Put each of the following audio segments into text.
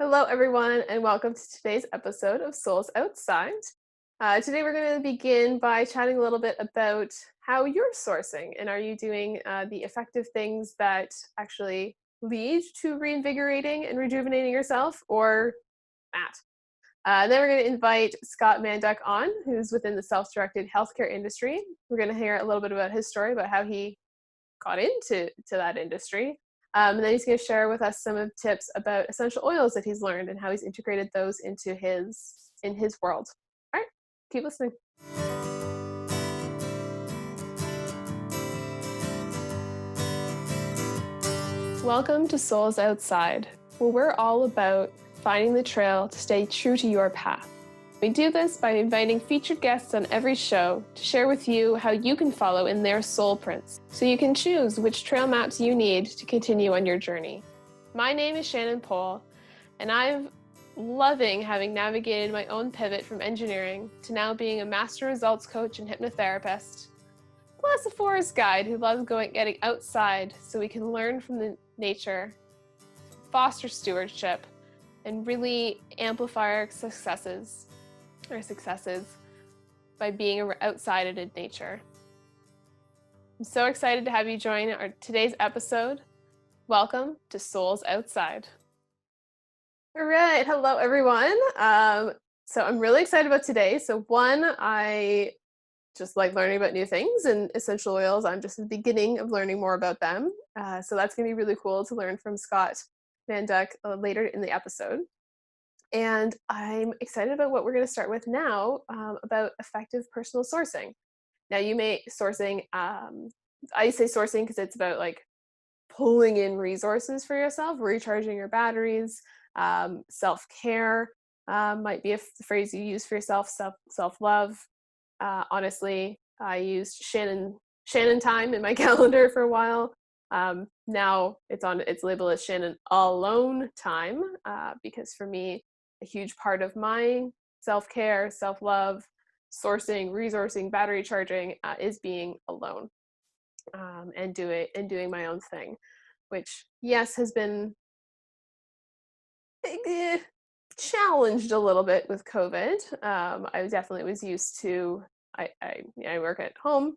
Hello, everyone, and welcome to today's episode of Souls Outside. Today, we're going to begin by chatting a little bit about how you're sourcing and are you doing the effective things that actually lead to reinvigorating and rejuvenating yourself or not. Then, we're going to invite Scott Manduck on, who's within the self directed healthcare industry. We're going to hear a little bit about his story about how he got into that industry. And then he's going to share with us some of tips about essential oils that he's learned and how he's integrated those into his world. All right, keep listening. Welcome to Souls Outside, where we're all about finding the trail to stay true to your path. We do this by inviting featured guests on every show to share with you how you can follow in their soul prints, so you can choose which trail maps you need to continue on your journey. My name is Shannon Pohl, and I'm loving having navigated my own pivot from engineering to now being a master results coach and hypnotherapist, plus a forest guide who loves getting outside so we can learn from the nature, foster stewardship, and really amplify our successes by being outside in nature. I'm so excited to have you join today's episode. Welcome to Souls Outside. All right, hello everyone. So I'm really excited about today. So one, I just like learning about new things, and essential oils, I'm just at the beginning of learning more about them. So that's going to be really cool to learn from Scott Manduck later in the episode. And I'm excited about what we're going to start with now about effective personal sourcing. Now, you may sourcing, I say sourcing because it's about like pulling in resources for yourself, recharging your batteries, self-care might be a phrase you use for yourself, self-love. Honestly, I used Shannon time in my calendar for a while. Now it's labeled as Shannon alone time because for me, a huge part of my self-care, self-love, sourcing, resourcing, battery charging is being alone and doing my own thing, which yes has been challenged a little bit with COVID. I definitely was used to. I work at home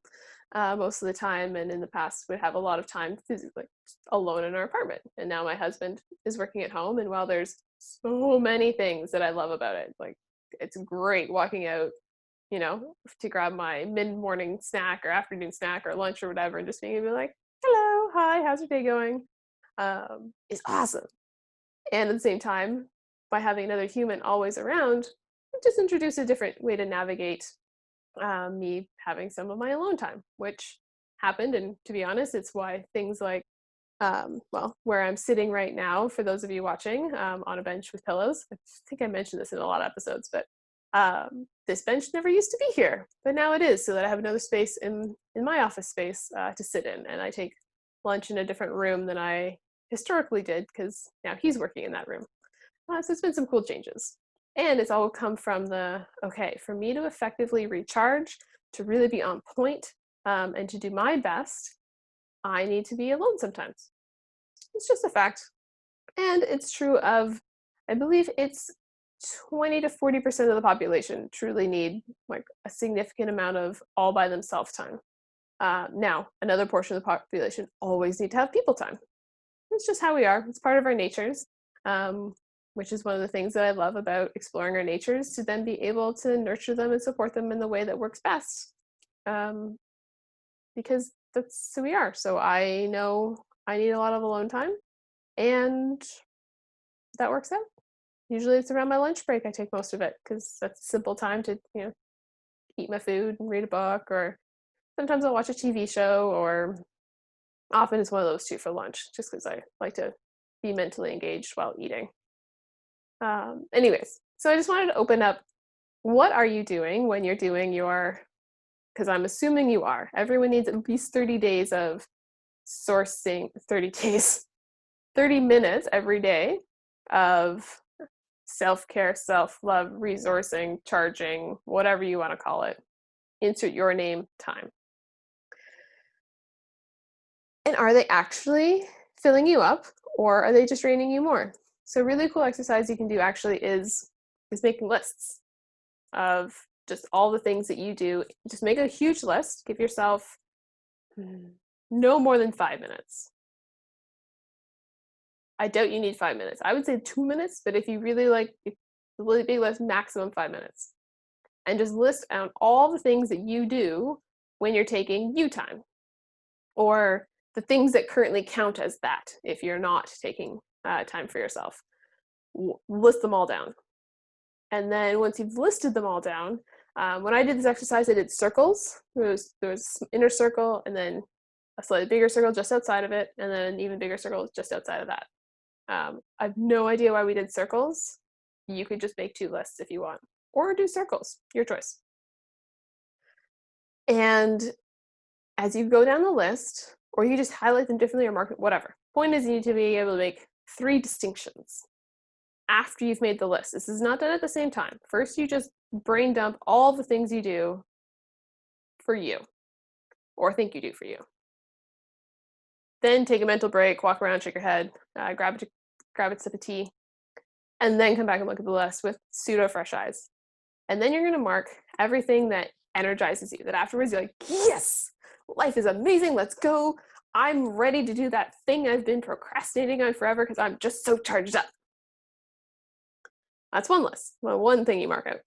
most of the time, and in the past would have a lot of time physically alone in our apartment. And now my husband is working at home, and while there's so many things that I love about it, like it's great walking out, to grab my mid-morning snack or afternoon snack or lunch or whatever, and just being able to be like, "Hello, hi, how's your day going?" Is awesome. And at the same time, by having another human always around, it just introduced a different way to navigate me having some of my alone time, which happened. And to be honest, it's why things like, where I'm sitting right now, for those of you watching, on a bench with pillows. I think I mentioned this in a lot of episodes, but this bench never used to be here, but now it is, so that I have another space in my office space to sit in, and I take lunch in a different room than I historically did because now he's working in that room. So it's been some cool changes. And it's all come from okay, for me to effectively recharge, to really be on point, and to do my best, I need to be alone sometimes. It's just a fact. And it's true of, I believe it's 20 to 40% of the population truly need like a significant amount of all by themselves time. Now, another portion of the population always need to have people time. It's just how we are. It's part of our natures, which is one of the things that I love about exploring our natures, to then be able to nurture them and support them in the way that works best. Because that's who we are. So I know I need a lot of alone time, and that works out. Usually it's around my lunch break I take most of it because that's a simple time to, eat my food and read a book, or sometimes I'll watch a TV show, or often it's one of those two for lunch, just because I like to be mentally engaged while eating. Anyways, so I just wanted to open up. What are you doing when you're doing because I'm assuming you are. Everyone needs at least 30 days of sourcing, 30 days, 30 minutes every day of self-care, self-love, resourcing, charging, whatever you want to call it. Insert your name, time. And are they actually filling you up, or are they just draining you more? So a really cool exercise you can do actually is making lists of just all the things that you do. Just make a huge list. Give yourself no more than 5 minutes. I doubt you need 5 minutes. I would say 2 minutes, but if you really like if it's a really big list, maximum 5 minutes. And just list out all the things that you do when you're taking you time, or the things that currently count as that if you're not taking time for yourself. List them all down. And then once you've listed them all down, when I did this exercise, I did circles. There was inner circle, and then a slightly bigger circle just outside of it, and then an even bigger circle just outside of that. I have no idea why we did circles. You could just make 2 lists if you want, or do circles, your choice. And as you go down the list, or you just highlight them differently or mark it, whatever. Point is, you need to be able to make 3 distinctions after you've made the list. This is not done at the same time. First, you just brain dump all the things you do for you, or think you do for you. Then take a mental break, walk around, shake your head, grab a sip of tea, and then come back and look at the list with pseudo fresh eyes. And then you're going to mark everything that energizes you, that afterwards you're like, yes, life is amazing, let's go. I'm ready to do that thing I've been procrastinating on forever because I'm just so charged up. That's one list, one thing you mark out.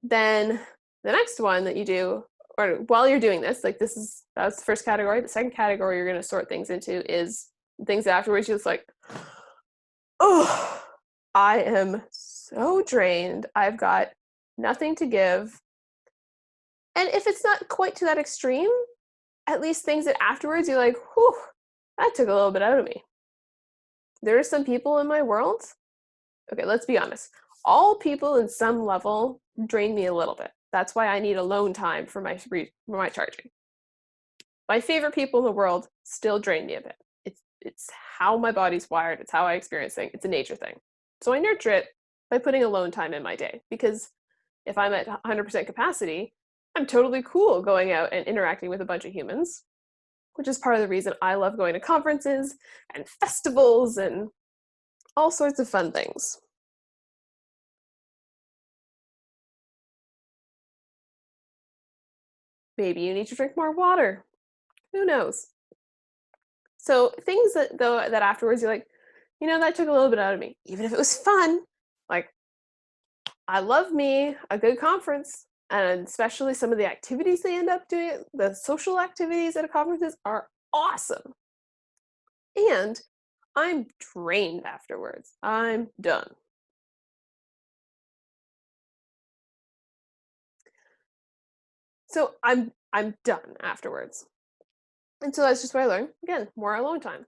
Then the next one that you do, or while you're doing this, like that's the first category. The second category you're going to sort things into is things that afterwards you're just like, oh, I am so drained. I've got nothing to give. And if it's not quite to that extreme, at least things that afterwards you're like, whew, that took a little bit out of me. There are some people in my world, okay, let's be honest. All people in some level drain me a little bit. That's why I need alone time for my charging. My favorite people in the world still drain me a bit. It's how my body's wired. It's how I experience things. It's a nature thing. So I nurture it by putting alone time in my day, because if I'm at 100% capacity, I'm totally cool going out and interacting with a bunch of humans, which is part of the reason I love going to conferences and festivals and all sorts of fun things. Maybe you need to drink more water. Who knows? So things that afterwards you're like, that took a little bit out of me. Even if it was fun, like, I love me a good conference, and especially some of the activities they end up doing, the social activities at conferences are awesome. And I'm drained afterwards. I'm done. So I'm done afterwards. And so that's just what I learned. Again, more alone time.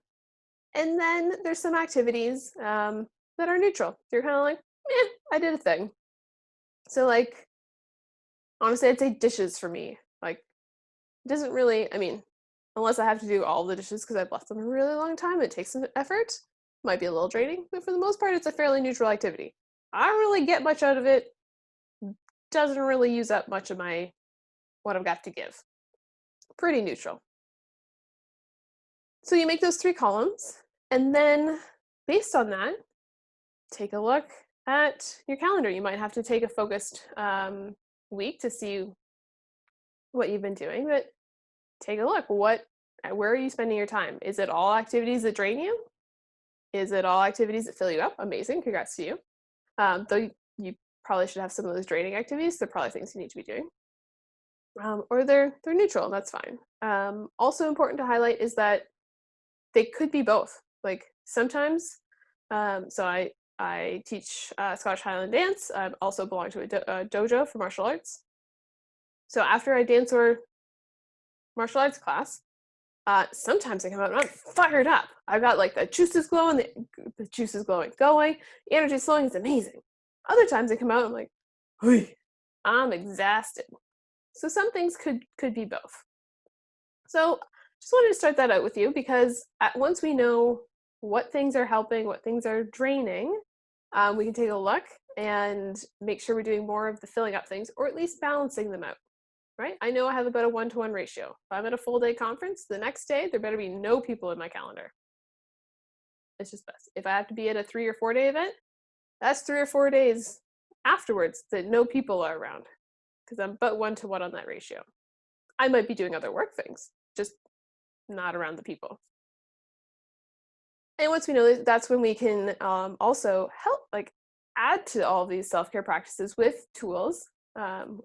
And then there's some activities that are neutral. You're kind of like, I did a thing. So like, honestly, I'd say dishes for me. Like, it doesn't really, unless I have to do all the dishes because I've left them a really long time, it takes some effort. Might be a little draining, but for the most part, it's a fairly neutral activity. I don't really get much out of it. Doesn't really use up much of what I've got to give. Pretty neutral. So you make those 3 columns, and then based on that, take a look at your calendar. You might have to take a focused week to see what you've been doing, but take a look. Where are you spending your time? Is it all activities that drain you? Is it all activities that fill you up? Amazing, congrats to you. Though you probably should have some of those draining activities. They're probably things you need to be doing. Or they're neutral, that's fine. Also important to highlight is that they could be both. Like sometimes, so I teach Scottish Highland dance. I also belong to a dojo for martial arts. So after I dance or martial arts class, sometimes I come out and I'm fired up. I've got like the juices glowing, the juices glowing, going, the energy's flowing, it's amazing. Other times I come out and I'm like, hey, I'm exhausted. So some things could be both. So just wanted to start that out with you because once we know what things are helping, what things are draining, we can take a look and make sure we're doing more of the filling up things, or at least balancing them out, right? I know I have about a 1-to-1 ratio. If I'm at a full day conference, the next day, there better be no people in my calendar. It's just best. If I have to be at a 3 or 4 day event, that's 3 or 4 days afterwards that no people are around, because I'm but 1-to-1 on that ratio. I might be doing other work things, just not around the people. And once we know that, that's when we can also help, like, add to all these self-care practices with tools,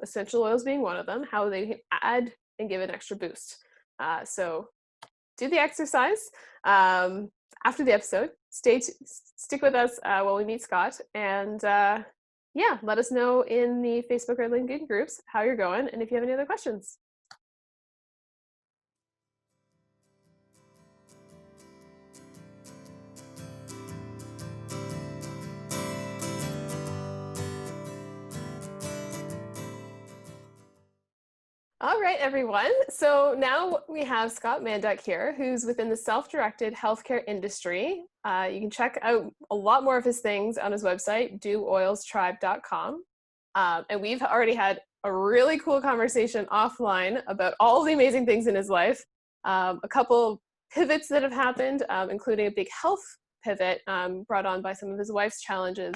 essential oils being one of them, how they can add and give an extra boost. So do the exercise after the episode. Stick with us while we meet Scott, and yeah, let us know in the Facebook or LinkedIn groups how you're going, and if you have any other questions. All right, everyone. So now we have Scott Manduck here, who's within the self-directed healthcare industry. You can check out a lot more of his things on his website, dooilstribe.com. And we've already had a really cool conversation offline about all the amazing things in his life. A couple pivots that have happened, including a big health pivot brought on by some of his wife's challenges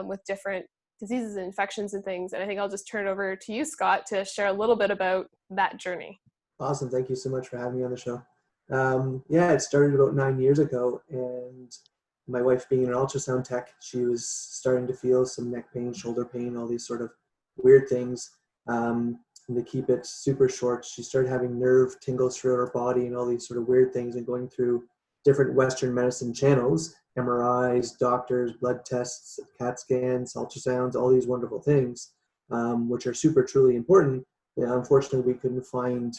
with different diseases and infections and things. And I think I'll just turn it over to you, Scott, to share a little bit about that journey. Awesome. Thank you so much for having me on the show. Yeah, it started about 9 years ago, and my wife being an ultrasound tech, she was starting to feel some neck pain, shoulder pain, all these sort of weird things. And to keep it super short, she started having nerve tingles through her body and all these sort of weird things, and going through different Western medicine channels, MRIs, doctors, blood tests, CAT scans, ultrasounds, all these wonderful things, which are super, truly important. Yeah, unfortunately, we couldn't find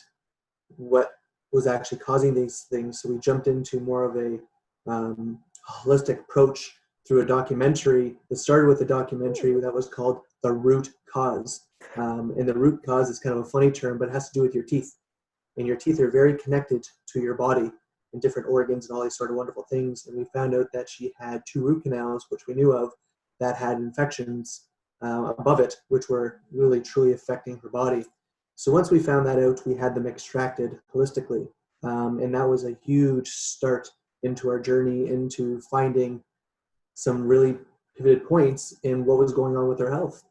what was actually causing these things. So we jumped into more of a holistic approach through a documentary. It started with a documentary that was called The Root Cause. And the root cause is kind of a funny term, but it has to do with your teeth. And your teeth are very connected to your body and different organs and all these sort of wonderful things. And we found out that she had 2 root canals, which we knew of, that had infections above it, which were really truly affecting her body. So once we found that out, we had them extracted holistically. And that was a huge start into our journey into finding some really pivoted points in what was going on with her health.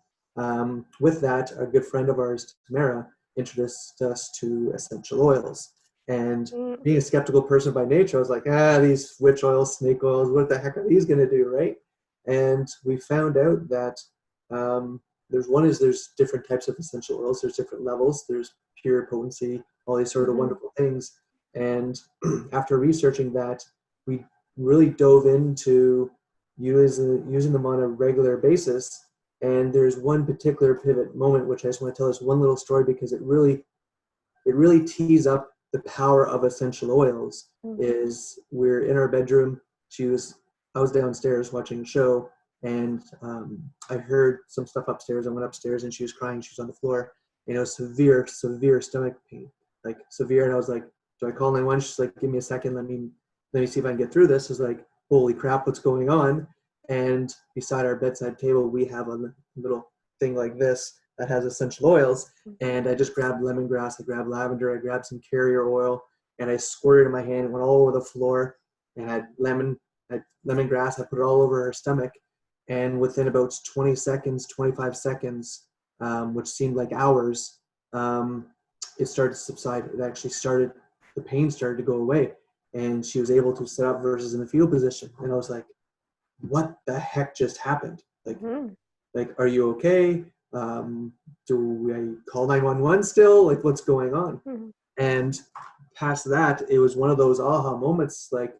With that, a good friend of ours, Tamara, introduced us to essential oils. And being a skeptical person by nature, I was like, these witch oils, snake oils, what the heck are these going to do, right? And we found out that there's different types of essential oils. There's different levels. There's pure potency, all these sort of wonderful things. And after researching that, we really dove into using them on a regular basis. And there's one particular pivot moment, which I just want to tell this one little story because it really tees up the power of essential oils. Is we're in our bedroom. I was downstairs watching a show, and I heard some stuff upstairs. I went upstairs, and she was crying. She was on the floor. Severe stomach pain, like severe. And I was like, "Do I call 911?" She's like, "Give me a second. Let me see if I can get through this." I was like, "Holy crap, what's going on?" And beside our bedside table, we have a little thing like this that has essential oils. And I just grabbed lemongrass, I grabbed lavender, I grabbed some carrier oil, and I squirted it in my hand. It went all over the floor. And I had lemongrass, I put it all over her stomach. And within about 20 seconds, 25 seconds, which seemed like hours, it started to subside. The pain started to go away. And she was able to sit up versus in the fetal position. And I was like, what the heck just happened? Like, are you okay? Do I call 911 still? Like, what's going on? And past that, it was one of those aha moments, like,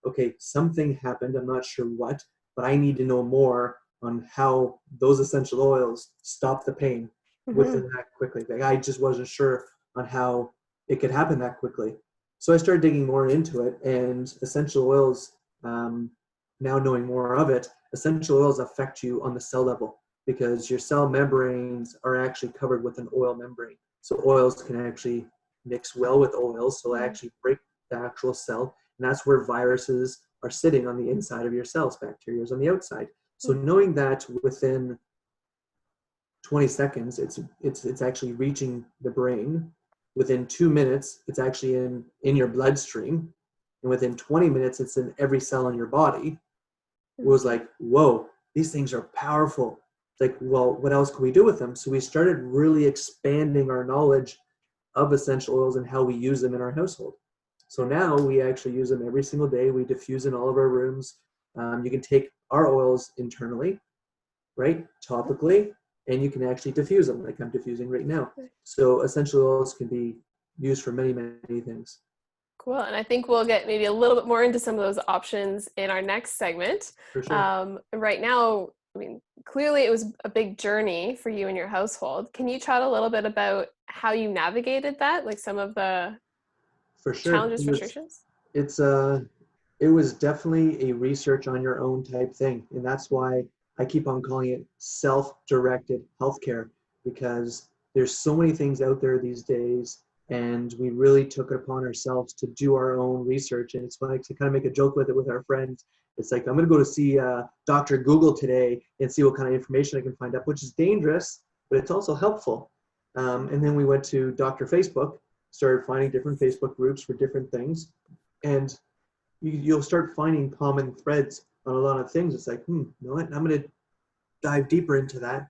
okay, something happened. I'm not sure what, but I need to know more on how those essential oils stop the pain within that quickly. Like, I just wasn't sure on how it could happen that quickly. So I started digging more into it, and essential oils, now knowing more of it, essential oils affect you on the cell level because your cell membranes are actually covered with an oil membrane. So oils can actually mix well with oils, so they actually break the actual cell, and that's where viruses are sitting on the inside of your cells, bacteria is on the outside. So knowing that within 20 seconds, it's actually reaching the brain. Within 2 minutes, it's actually in your bloodstream. and within 20 minutes, it's in every cell in your body. It was Mhm. like, whoa, these things are powerful. It's like, well, what else can we do with them? So we started really expanding our knowledge of essential oils and how we use them in our household. So now we actually use them every single day. We diffuse in all of our rooms. You can take our oils internally, right, topically, and you can actually diffuse them like I'm diffusing right now. So essential oils can be used for many, many things. Cool. And I think we'll get maybe a little bit more into some of those options in our next segment. For sure. Right now, I mean, clearly it was a big journey for you and your household. Can you chat a little bit about how you navigated that, like some of the For sure. challenges, frustrations? It's it was definitely a research on your own type thing. And that's why I keep on calling it self-directed healthcare, because there's so many things out there these days, and we really took it upon ourselves to do our own research. And it's funny to kind of make a joke with it with our friends. It's like, I'm going to go to see Dr. Google today and see what kind of information I can find up, which is dangerous, but it's also helpful. And then we went to Dr. Facebook, started finding different Facebook groups for different things. And you'll start finding common threads on a lot of things. It's like, you know what? I'm going to dive deeper into that.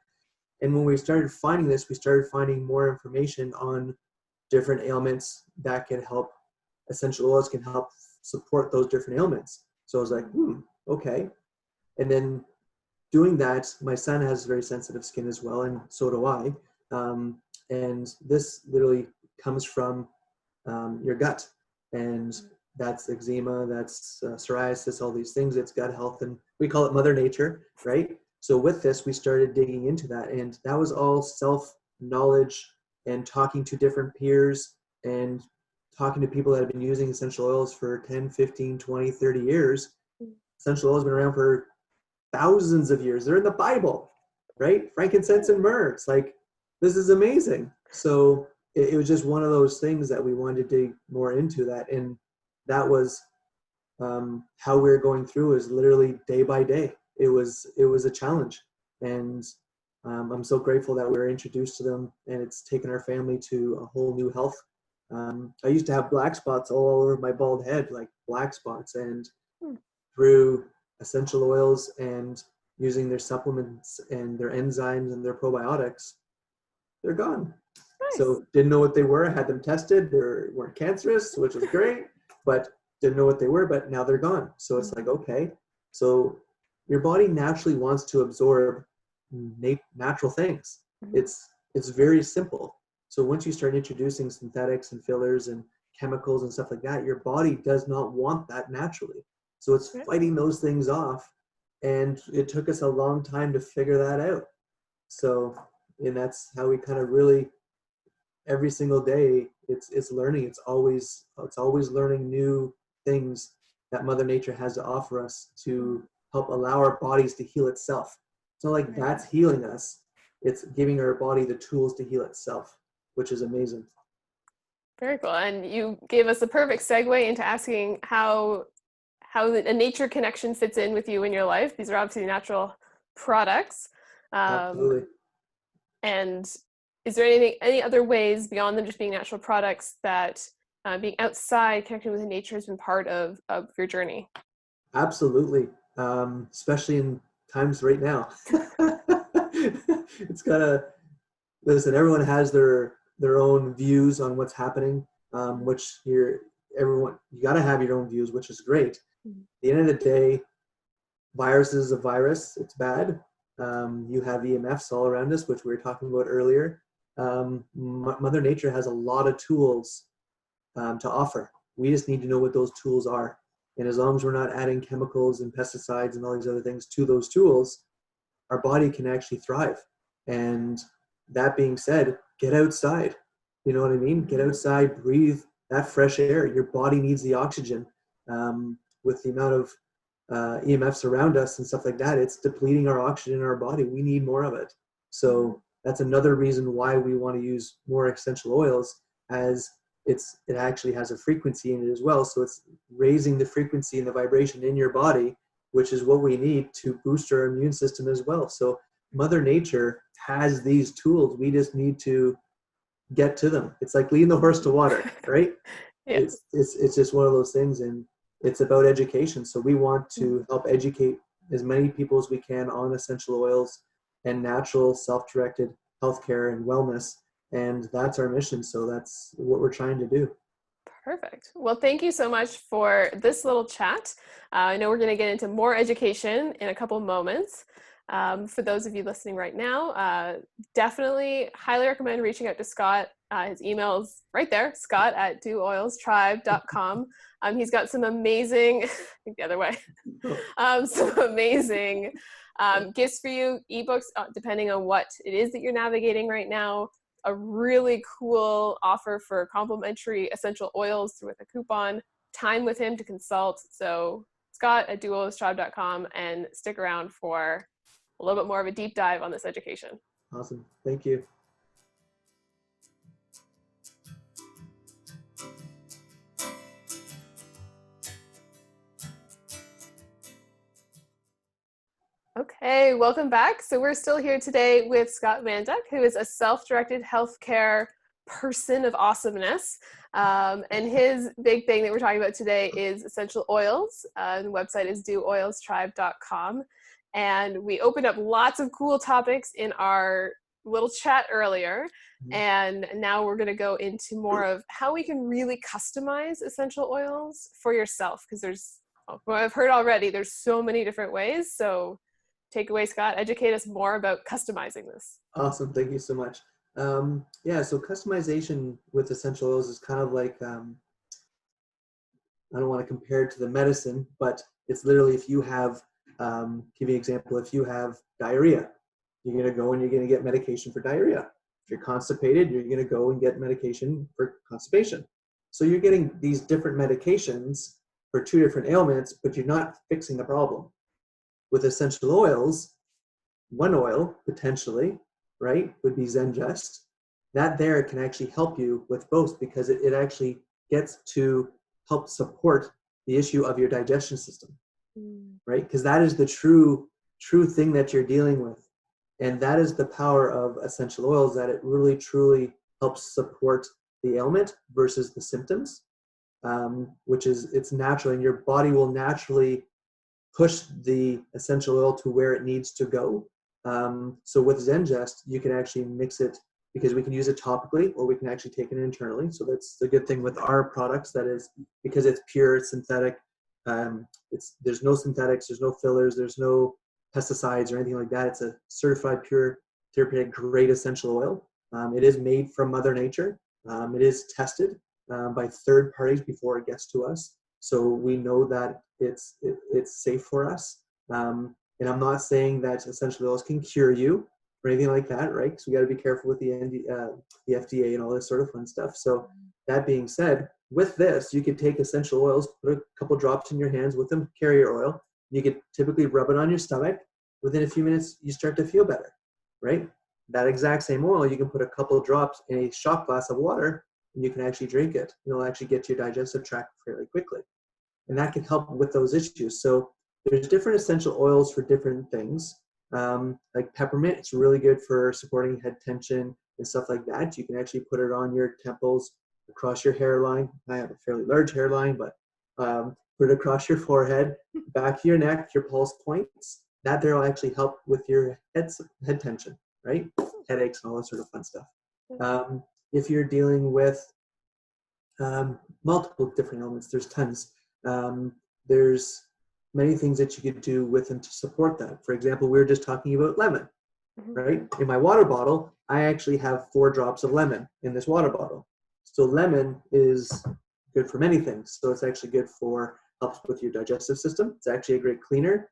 And when we started finding this, we started finding more information on different ailments that can help. Essential oils can help support those different ailments. So I was like, okay. And then doing that, my son has very sensitive skin as well, and so do I. And this literally comes from your gut. And that's eczema, that's psoriasis, all these things. It's gut health, and we call it Mother Nature, right? So with this, we started digging into that, and that was all self-knowledge and talking to different peers and talking to people that have been using essential oils for 10, 15, 20, 30 years. Essential oils have been around for thousands of years. They're in the Bible, right? Frankincense and myrrh. It's like, this is amazing. So it was just one of those things that we wanted to dig more into that. And that was how we were going through, is literally day by day. It was a challenge. And I'm so grateful that we were introduced to them, and it's taken our family to a whole new health. I used to have black spots all over my bald head, like black spots, and through essential oils and using their supplements and their enzymes and their probiotics, they're gone. Nice. So didn't know what they were. I had them tested. They weren't cancerous, which was great, but didn't know what they were, but now they're gone. So it's like, okay. So your body naturally wants to absorb natural things. It's very simple. So once you start introducing synthetics and fillers and chemicals and stuff like that, your body does not want that naturally. So it's fighting those things off. And it took us a long time to figure that out. So, and that's how we kind of really, every single day, it's learning. It's always learning new things that Mother Nature has to offer us to help allow our bodies to heal itself. It's not like that's healing us. It's giving our body the tools to heal itself, which is amazing. Very cool. And you gave us a perfect segue into asking how a nature connection fits in with you in your life. These are obviously natural products. Absolutely. And is there any other ways beyond them just being natural products that being outside, connecting with nature has been part of your journey? Absolutely. Especially in times right now. It's gotta, listen, everyone has their own views on what's happening, which you gotta have your own views, which is great. At the end of the day, virus is a virus. It's bad. You have EMFs all around us, which we were talking about earlier. Mother Nature has a lot of tools to offer. We just need to know what those tools are. And as long as we're not adding chemicals and pesticides and all these other things to those tools, our body can actually thrive. And that being said, get outside. You know what I mean? Get outside, breathe that fresh air. Your body needs the oxygen. With the amount of EMFs around us and stuff like that, it's depleting our oxygen in our body. We need more of it. So that's another reason why we want to use more essential oils, as it actually has a frequency in it as well. So it's raising the frequency and the vibration in your body, which is what we need to boost our immune system as well. So Mother Nature has these tools. We just need to get to them. It's like leading the horse to water, right? Yes. It's just one of those things. And it's about education. So we want to help educate as many people as we can on essential oils and natural self-directed healthcare and wellness. And that's our mission. So that's what we're trying to do. Perfect. Well, thank you so much for this little chat. I know we're going to get into more education in a couple moments. For those of you listening right now, definitely highly recommend reaching out to Scott. His email is right there, scott@dooilstribe.com. He's got some amazing, I think the other way, some amazing gifts for you, ebooks, depending on what it is that you're navigating right now. A really cool offer for complimentary essential oils with a coupon, time with him to consult. So scott@dooilstribe.com, and stick around for a little bit more of a deep dive on this education. Awesome. Thank you. Okay, welcome back. So we're still here today with Scott Manduck, who is a self-directed healthcare person of awesomeness. And his big thing that we're talking about today is essential oils. The website is dooilstribe.com. And we opened up lots of cool topics in our little chat earlier. And now we're going to go into more of how we can really customize essential oils for yourself. Because well, I've heard already, there's so many different ways. So take away, Scott, educate us more about customizing this. Awesome. Thank you so much. Yeah, so customization with essential oils is kind of like, I don't want to compare it to the medicine, but it's literally if you have, give you an example, if you have diarrhea, you're going to go and you're going to get medication for diarrhea. If you're constipated, you're going to go and get medication for constipation. So you're getting these different medications for two different ailments, but you're not fixing the problem. With essential oils, one oil potentially, right, would be Zengest. That there can actually help you with both because it actually gets to help support the issue of your digestion system, right? Because that is the true thing that you're dealing with. And that is the power of essential oils, that it really truly helps support the ailment versus the symptoms, which is, it's natural, and your body will naturally push the essential oil to where it needs to go. So with Zengest, you can actually mix it, because we can use it topically or we can actually take it internally. So that's the good thing with our products, that is, because it's pure, it's synthetic, there's no synthetics, there's no fillers, there's no pesticides or anything like that. It's a certified pure therapeutic grade essential oil. It is made from Mother Nature. It is tested by third parties before it gets to us. So we know that it's safe for us. And I'm not saying that essential oils can cure you or anything like that, right? So we got to be careful with the FDA and all this sort of fun stuff. So that being said, with this, you could take essential oils, put a couple drops in your hands with them, carrier oil. You could typically rub it on your stomach. Within a few minutes, you start to feel better, right? That exact same oil, you can put a couple drops in a shot glass of water, and you can actually drink it. And it'll actually get to your digestive tract fairly quickly. And that can help with those issues. So there's different essential oils for different things. Like peppermint, it's really good for supporting head tension and stuff like that. You can actually put it on your temples, across your hairline. I have a fairly large hairline, but put it across your forehead, back of your neck, your pulse points. That there will actually help with your head tension, right? Headaches and all that sort of fun stuff. If you're dealing with multiple different elements, there's tons. There's many things that you could do with them to support that. For example, we were just talking about lemon, right? In my water bottle, I actually have 4 drops of lemon in this water bottle. So lemon is good for many things. So it's actually good for, helps with your digestive system. It's actually a great cleaner.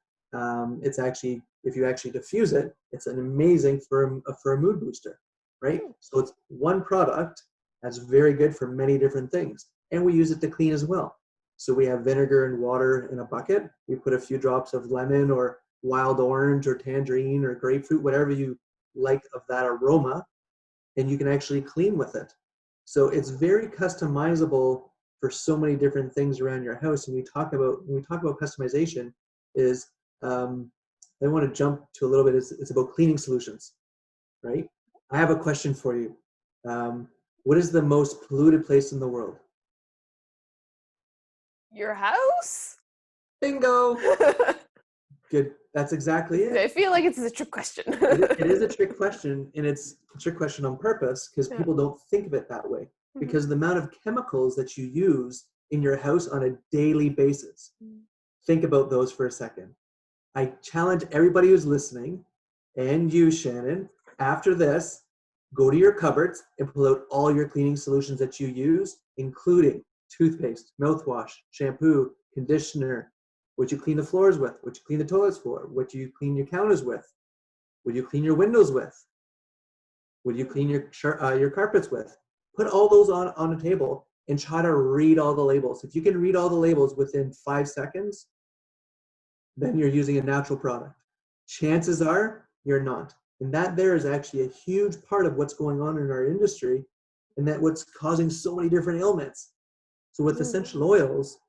It's actually, if you actually diffuse it, it's an amazing for a mood booster, right? So it's one product that's very good for many different things. And we use it to clean as well. So we have vinegar and water in a bucket. We put a few drops of lemon or wild orange or tangerine or grapefruit, whatever you like of that aroma, and you can actually clean with it. So it's very customizable for so many different things around your house. And when we talk about customization, is I want to jump to a little bit. It's about cleaning solutions, right? I have a question for you. What is the most polluted place in the world? Your house? Bingo. Good. That's exactly it. I feel like it's a trick question. It is a trick question, and it's a trick question on purpose because Yeah. people don't think of it that way. Mhm. Because the amount of chemicals that you use in your house on a daily basis, think about those for a second. I challenge everybody who's listening, and you, Shannon, after this, go to your cupboards and pull out all your cleaning solutions that you use, including toothpaste, mouthwash, shampoo, conditioner, what you clean the floors with, what you clean the toilets for, what you clean your counters with, what you clean your windows with, what you clean your carpets with. Put all those on a table and try to read all the labels. If you can read all the labels within 5 seconds, then you're using a natural product. Chances are you're not. And that there is actually a huge part of what's going on in our industry and that what's causing so many different ailments. So with essential oils,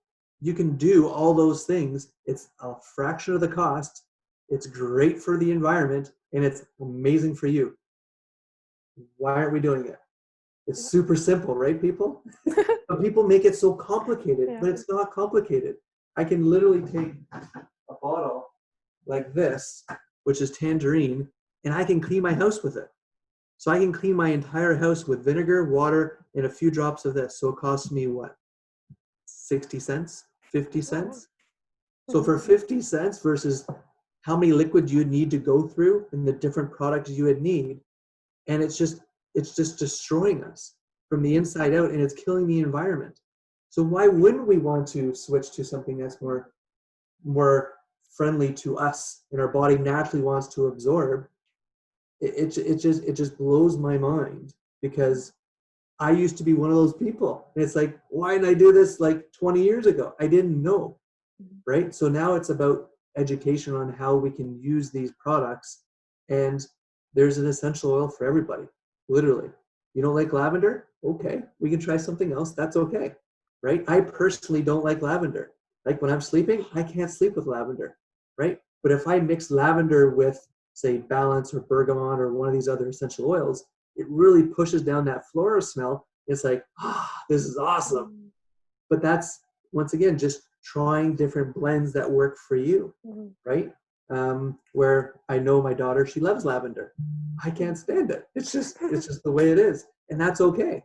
you can do all those things. It's a fraction of the cost. It's great for the environment and it's amazing for you. Why aren't we doing it? It's super simple, right, people? But people make it so complicated, but it's not complicated. I can literally take a bottle like this, which is tangerine, and I can clean my house with it. So I can clean my entire house with vinegar, water, and a few drops of this. So it costs me what? 60 cents? 50 cents? So for 50 cents versus how many liquids you would need to go through and the different products you would need, and it's just destroying us from the inside out, and it's killing the environment. So why wouldn't we want to switch to something that's more friendly to us and our body naturally wants to absorb? It just blows my mind because I used to be one of those people. And it's like, why didn't I do this like 20 years ago? I didn't know, right? So now it's about education on how we can use these products. And there's an essential oil for everybody, literally. You don't like lavender? Okay, we can try something else. That's okay, right? I personally don't like lavender. Like when I'm sleeping, I can't sleep with lavender, right? But if I mix lavender with, say, Balance or bergamot or one of these other essential oils, it really pushes down that floral smell. It's like, this is awesome. But that's, once again, just trying different blends that work for you, right? Where I know my daughter, she loves lavender. I can't stand it. It's just the way it is. And that's okay.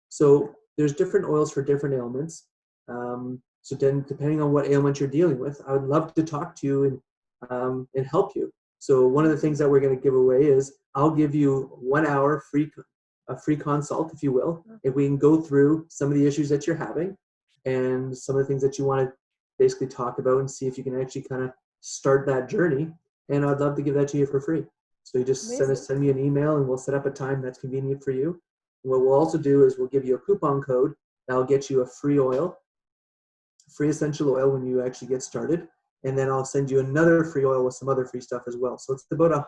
So there's different oils for different ailments. So then depending on what ailment you're dealing with, I would love to talk to you and help you. So one of the things that we're going to give away is I'll give you 1 hour a free consult, if you will, if we can go through some of the issues that you're having and some of the things that you want to basically talk about and see if you can actually kind of start that journey. And I'd love to give that to you for free. So you just send me an email and we'll set up a time that's convenient for you. And what we'll also do is we'll give you a coupon code that'll get you a free essential oil when you actually get started. And then I'll send you another free oil with some other free stuff as well. So it's about a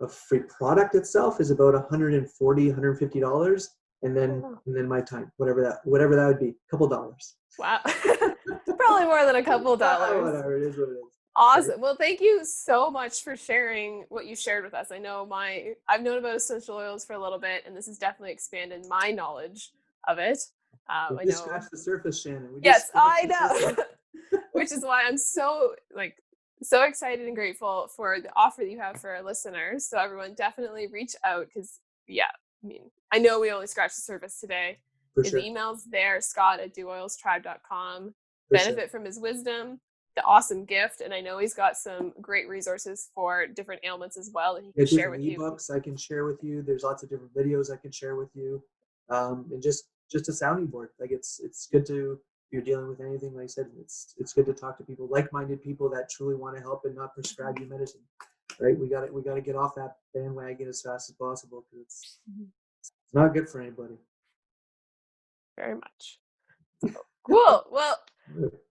free product itself is about $140, $150. And then my time, whatever that would be, a couple dollars. Wow. Probably more than a couple dollars. Whatever, it is what it is. Awesome. Well, thank you so much for sharing what you shared with us. I know I've known about essential oils for a little bit, and this has definitely expanded my knowledge of it. We just scratched the surface, Shannon. Yes, I know. Which is why I'm so excited and grateful for the offer that you have for our listeners. So everyone definitely reach out because, I know we only scratched the surface today. His email's there, scott@dooilstribe.com. Benefit from his wisdom, the awesome gift, and I know he's got some great resources for different ailments as well that he can share with you. Ebooks I can share with you. There's lots of different videos I can share with you, and just a sounding board. Like it's good to, if you're dealing with anything, like I said, it's good to talk to people, like-minded people that truly want to help and not prescribe you medicine. Right? We got to get off that bandwagon as fast as possible because it's not good for anybody. Very much. Cool. Well,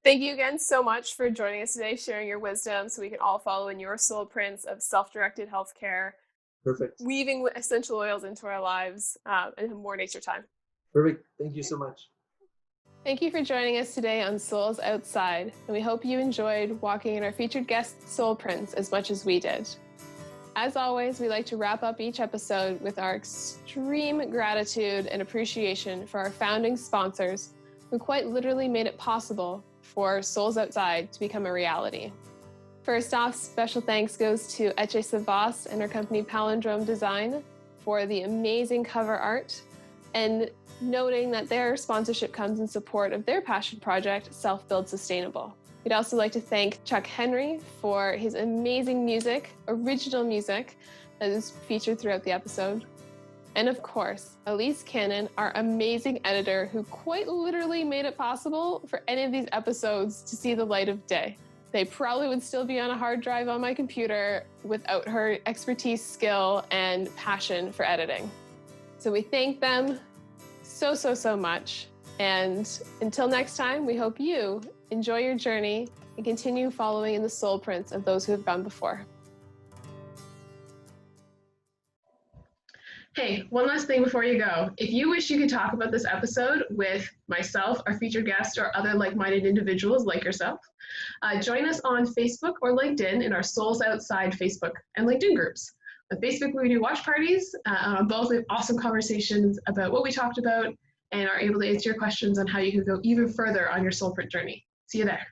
thank you again so much for joining us today, sharing your wisdom so we can all follow in your soul prints of self-directed healthcare. Perfect. Weaving essential oils into our lives and more nature time. Perfect. Thank you so much. Thank you for joining us today on Souls Outside, and we hope you enjoyed walking in our featured guest's soul prints as much as we did. As always, we like to wrap up each episode with our extreme gratitude and appreciation for our founding sponsors, who quite literally made it possible for Souls Outside to become a reality. First off, special thanks goes to Etche Savas and her company Palindrome Design for the amazing cover art, and noting that their sponsorship comes in support of their passion project, Self Build Sustainable. We'd also like to thank Chuck Henry for his amazing music, original music, that is featured throughout the episode. And of course, Elise Cannon, our amazing editor, who quite literally made it possible for any of these episodes to see the light of day. They probably would still be on a hard drive on my computer without her expertise, skill, and passion for editing. So we thank them so much. And until next time, we hope you enjoy your journey and continue following in the soul prints of those who have gone before. Hey, one last thing before you go. If you wish you could talk about this episode with myself, our featured guest, or other like-minded individuals like yourself, join us on Facebook or LinkedIn in our Souls Outside Facebook and LinkedIn groups. On Facebook, we do watch parties. On both, we have awesome conversations about what we talked about and are able to answer your questions on how you can go even further on your soul print journey. See you there.